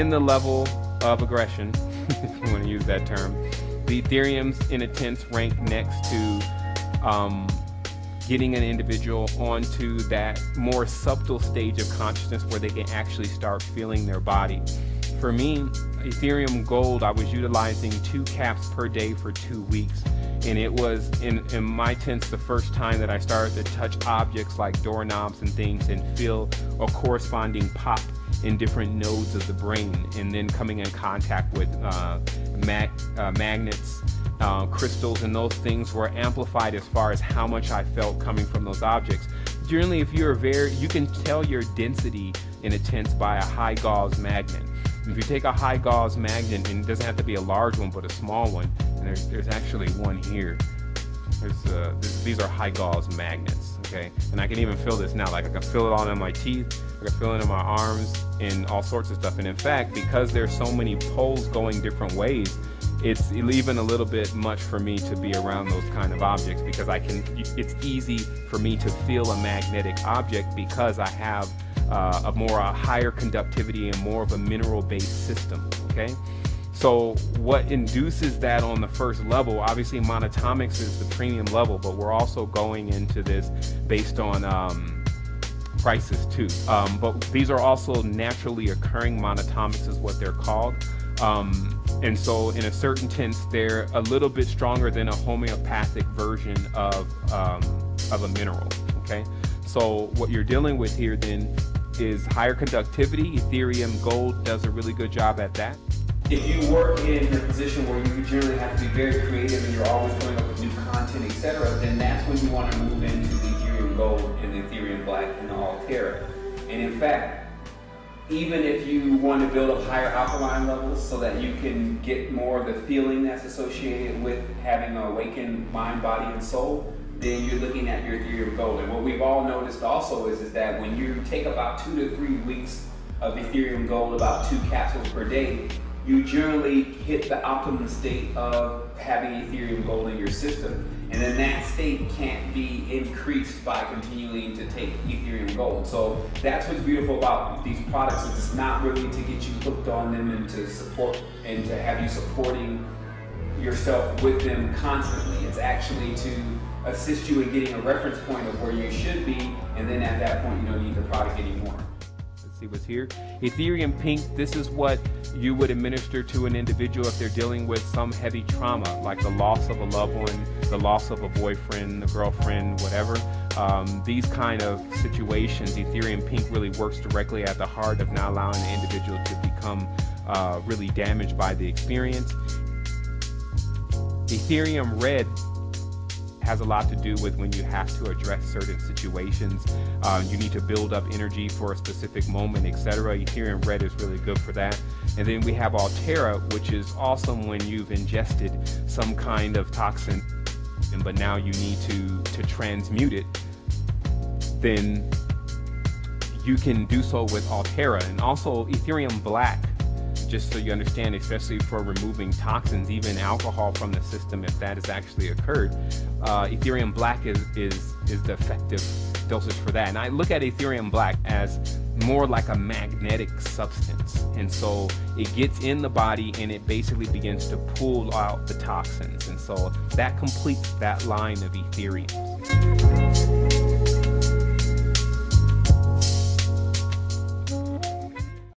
in the level of aggression, if you want to use that term, the Etheriums in a tense rank next to getting an individual onto that more subtle stage of consciousness where they can actually start feeling their body. For me, Ethereum Gold, I was utilizing 2 caps per day for 2 weeks. And it was, in my tense, the first time that I started to touch objects like doorknobs and things and feel a corresponding pop in different nodes of the brain, and then coming in contact with magnets, crystals, and those things were amplified as far as how much I felt coming from those objects. Generally, if you're you can tell your density in a tense by a high gauze magnet. If you take a high gauze magnet, and it doesn't have to be a large one, but a small one, and there's actually one here. These are high gauze magnets, okay? And I can even feel this now. Like I can feel it all in my teeth, I can feel it in my arms, and all sorts of stuff. And in fact, because there's so many poles going different ways, it's even a little bit much for me to be around those kind of objects, because it's easy for me to feel a magnetic object because I have a higher conductivity and more of a mineral-based system, okay? So what induces that on the first level, obviously monatomics is the premium level, but we're also going into this based on prices too. But these are also naturally occurring monatomics is what they're called. And so in a certain sense, they're a little bit stronger than a homeopathic version of a mineral, okay? So what you're dealing with here then is higher conductivity. Ethereum Gold does a really good job at that. If you work in a position where you generally have to be very creative and you're always coming up with new content, etc., then that's when you want to move into the Ethereum Gold and the Ethereum Black and the Altera. And in fact, even if you want to build up higher alkaline levels so that you can get more of the feeling that's associated with having an awakened mind, body, and soul, then you're looking at your Ethereum Gold. And what we've all noticed also is that when you take about 2 to 3 weeks of Ethereum Gold, about 2 capsules per day, you generally hit the optimum state of having Ethereum Gold in your system. And then that state can't be increased by continuing to take Ethereum Gold. So that's what's beautiful about these products, is it's not really to get you hooked on them and to support and to have you supporting yourself with them constantly. It's actually to assist you in getting a reference point of where you should be, and then at that point you don't need the product anymore. Let's see what's here. Ethereum Pink, this is what you would administer to an individual if they're dealing with some heavy trauma, like the loss of a loved one, the loss of a boyfriend, a girlfriend, whatever. These kind of situations, Ethereum Pink really works directly at the heart of not allowing the individual to become really damaged by the experience. Ethereum Red has a lot to do with when you have to address certain situations. You need to build up energy for a specific moment, etc. Ethereum Red is really good for that. And then we have Altera, which is awesome when you've ingested some kind of toxin, but now you need to transmute it. Then you can do so with Altera. And also Ethereum Black, just so you understand, especially for removing toxins, even alcohol from the system, if that has actually occurred. Ethereum Black is the effective dosage for that. And I look at Ethereum Black as more like a magnetic substance. And so it gets in the body and it basically begins to pull out the toxins. And so that completes that line of Ethereums.